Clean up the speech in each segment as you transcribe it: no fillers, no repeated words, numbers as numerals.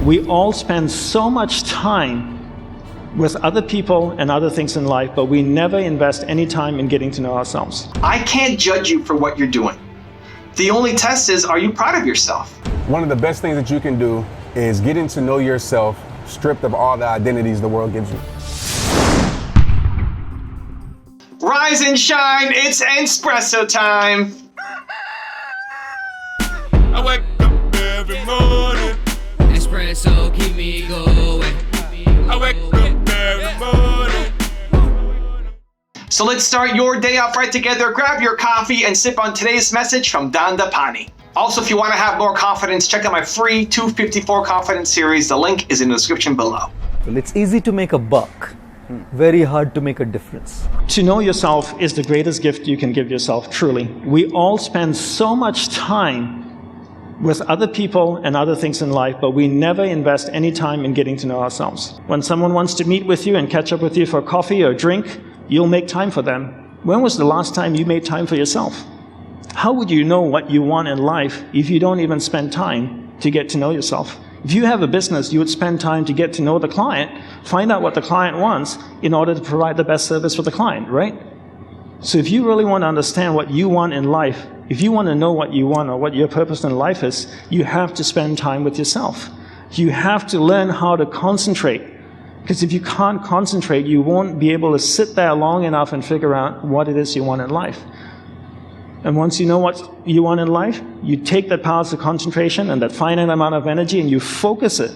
We all spend so much time with other people and other things in life, but we never invest any time in getting to know ourselves. I can't judge you for what you're doing. The only test is, are you proud of yourself? One of the best things that you can do is getting to know yourself, stripped of all the identities the world gives you. Rise and shine, it's Entspresso time. I wake up every morning. Espresso keep me going. I wake up every morning. So let's start your day off right together. Grab your coffee and sip on today's message from Dandapani. Also, if you want to have more confidence, check out my free 254 Confidence series. The link is in the description below. Well, it's easy to make a buck, very hard to make a difference. To know yourself is the greatest gift you can give yourself, truly. We all spend so much time with other people and other things in life, but we never invest any time in getting to know ourselves. When someone wants to meet with you and catch up with you for coffee or drink, you'll make time for them. When was the last time you made time for yourself? How would you know what you want in life if you don't even spend time to get to know yourself? If you have a business, you would spend time to get to know the client, find out what the client wants in order to provide the best service for the client, right? So if you really want to understand what you want in life, if you want to know what you want or what your purpose in life is, you have to spend time with yourself. You have to learn how to concentrate. Because if you can't concentrate, you won't be able to sit there long enough and figure out what it is you want in life. And once you know what you want in life, you take that power of concentration and that finite amount of energy and you focus it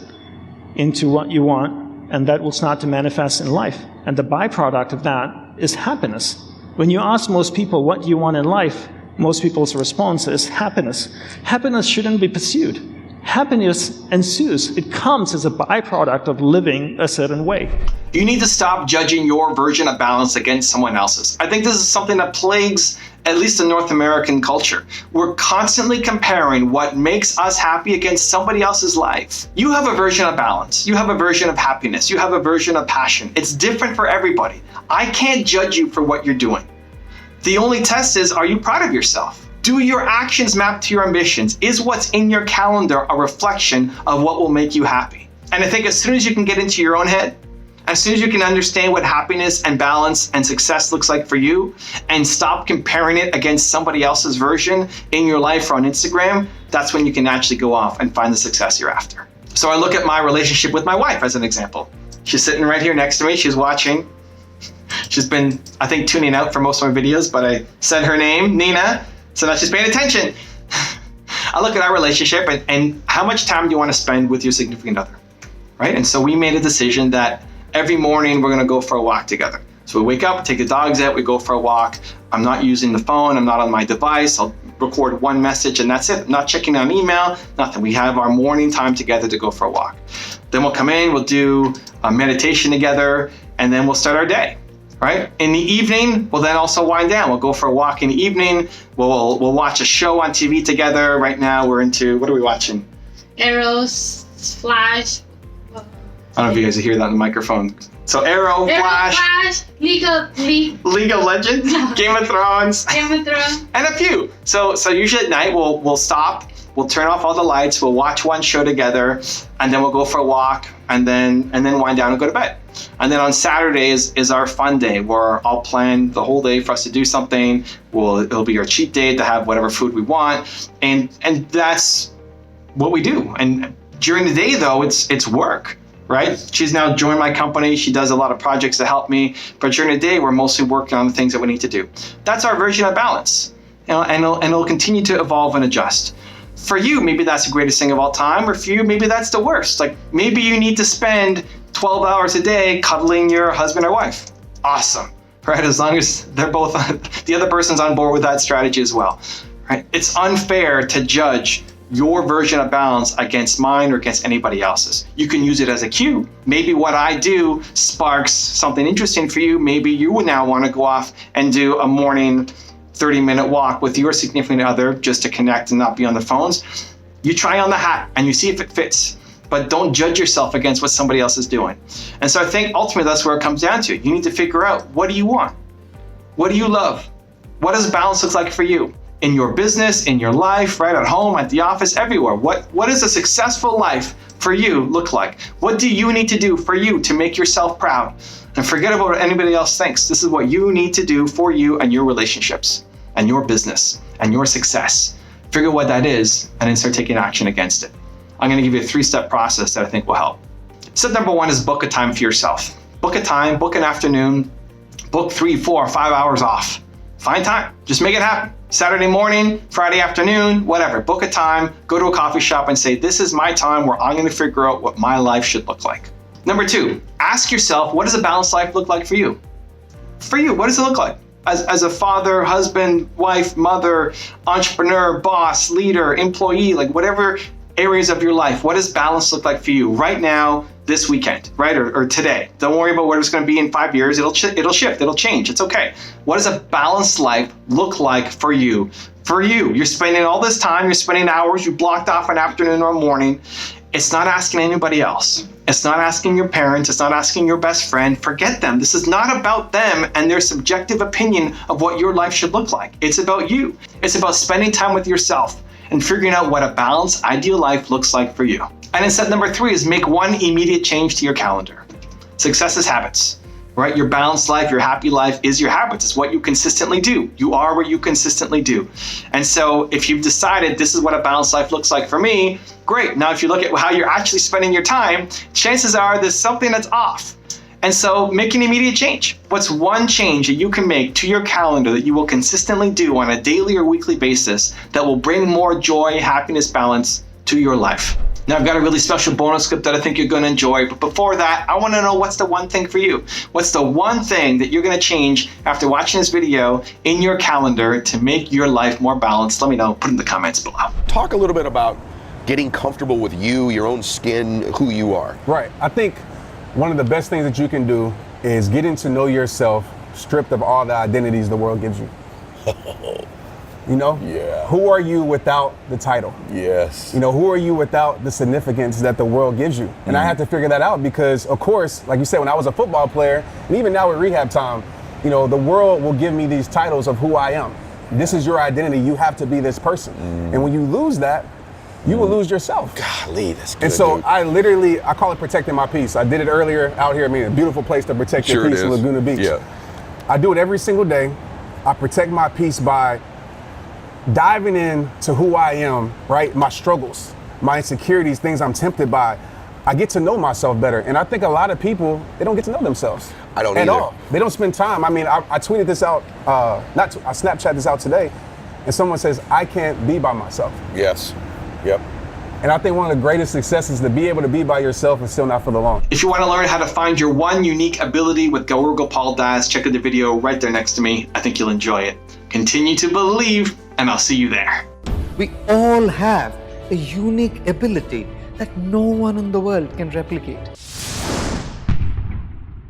into what you want, and that will start to manifest in life. And the byproduct of that is happiness. When you ask most people what you want in life, most people's response is happiness. Happiness shouldn't be pursued. Happiness ensues. It comes as a byproduct of living a certain way. You need to stop judging your version of balance against someone else's. I think this is something that plagues at least the North American culture. We're constantly comparing what makes us happy against somebody else's life. You have a version of balance. You have a version of happiness. You have a version of passion. It's different for everybody. I can't judge you for what you're doing. The only test is, are you proud of yourself? Do your actions map to your ambitions? Is what's in your calendar a reflection of what will make you happy? And I think as soon as you can get into your own head, as soon as you can understand what happiness and balance and success looks like for you, and stop comparing it against somebody else's version in your life or on Instagram, that's when you can actually go off and find the success you're after. So I look at my relationship with my wife as an example. She's sitting right here next to me. She's watching. She's been, I think, tuning out for most of my videos, but I said her name, Nina, so now she's paying attention. I look at our relationship and how much time do you want to spend with your significant other, right? And so we made a decision that every morning we're gonna go for a walk together. So we wake up, take the dogs out, we go for a walk. I'm not using the phone, I'm not on my device. I'll record one message and that's it. I'm not checking on email, nothing. We have our morning time together to go for a walk. Then we'll come in, we'll do a meditation together, and then we'll start our day, right? In the evening, we'll then also wind down. We'll go for a walk in the evening. We'll watch a show on TV together. Right now we're into, what are we watching? Arrows, Flash. I don't know if you guys hear that on the microphone. So Arrow, Flash, League of Legends, Game of Thrones, Thrones. and a few. So usually at night we'll stop, we'll turn off all the lights, we'll watch one show together, and then we'll go for a walk, and then wind down and go to bed. And then on Saturdays is our fun day where I'll plan the whole day for us to do something. It'll be our cheat day to have whatever food we want, and that's what we do. And during the day though, it's work. Right? She's now joined my company. She does a lot of projects to help me, but during the day, we're mostly working on the things that we need to do. That's our version of balance, and it'll continue to evolve and adjust. For you, maybe that's the greatest thing of all time, or for you, maybe that's the worst. Like maybe you need to spend 12 hours a day cuddling your husband or wife. Awesome, right? As long as they're both, the other person's on board with that strategy as well, right? It's unfair to judge your version of balance against mine or against anybody else's. You can use it as a cue. Maybe what I do sparks something interesting for you. Maybe you would now want to go off and do a morning 30-minute walk with your significant other just to connect and not be on the phones. You try on the hat and you see if it fits, but don't judge yourself against what somebody else is doing. And so I think ultimately that's where it comes down to. You need to figure out, what do you want? What do you love? What does balance look like for you? in your business, in your life, right at home, at the office, everywhere. What does a successful life for you look like? What do you need to do for you to make yourself proud? And forget about what anybody else thinks. This is what you need to do for you and your relationships and your business and your success. Figure what that is and then start taking action against it. I'm going to give you a 3-step process that I think will help. Step number 1 is book a time for yourself. Book a time, book an afternoon, book 3, 4, 5 hours off. Find time, just make it happen. Saturday morning, Friday afternoon, whatever. Book a time, go to a coffee shop and say, this is my time where I'm going to figure out what my life should look like. Number 2, ask yourself, what does a balanced life look like for you? For you, what does it look like? As a father, husband, wife, mother, entrepreneur, boss, leader, employee, like whatever areas of your life, what does balance look like for you right now, this weekend, right? Or today. Don't worry about what it's going to be in 5 years. It'll shift, it'll change. It's okay. What does a balanced life look like for you? For you, you're spending all this time, you're spending hours, you blocked off an afternoon or a morning. It's not asking anybody else. It's not asking your parents. It's not asking your best friend. Forget them. This is not about them and their subjective opinion of what your life should look like. It's about you. It's about spending time with yourself and figuring out what a balanced, ideal life looks like for you. And then step number 3 is make one immediate change to your calendar. Success is habits, right? Your balanced life, your happy life is your habits. It's what you consistently do. You are what you consistently do. And so if you've decided this is what a balanced life looks like for me, great. Now, if you look at how you're actually spending your time, chances are there's something that's off. And so make an immediate change. What's one change that you can make to your calendar that you will consistently do on a daily or weekly basis that will bring more joy, happiness, balance to your life? Now, I've got a really special bonus clip that I think you're going to enjoy. But before that, I want to know what's the one thing for you? What's the one thing that you're going to change after watching this video in your calendar to make your life more balanced? Let me know. Put in the comments below. Talk a little bit about getting comfortable with you, your own skin, who you are. Right. I think one of the best things that you can do is getting to know yourself, stripped of all the identities the world gives you. You know? Yeah. Who are you without the title? Yes. You know, who are you without the significance that the world gives you? And I had to figure that out because, of course, like you said, when I was a football player, and even now at rehab time, you know, the world will give me these titles of who I am. This is your identity. You have to be this person. And when you lose that, you will lose yourself. Golly, that's good. And so dude. I call it protecting my peace. I did it earlier out here. I mean, a beautiful place to protect your peace in Laguna Beach. Yeah. I do it every single day. I protect my peace by diving into who I am, right? My struggles, my insecurities, things I'm tempted by. I get to know myself better. And I think a lot of people, they don't get to know themselves. I don't at either. all. They don't spend time. I mean, I tweeted this out, I Snapchat this out today, and someone says, I can't be by myself. Yes. Yep. And I think one of the greatest successes is to be able to be by yourself and still not feel alone. If you want to learn how to find your one unique ability with Gaur Gopal Das, check out the video right there next to me. I think you'll enjoy it. Continue to believe, and I'll see you there. We all have a unique ability that no one in the world can replicate.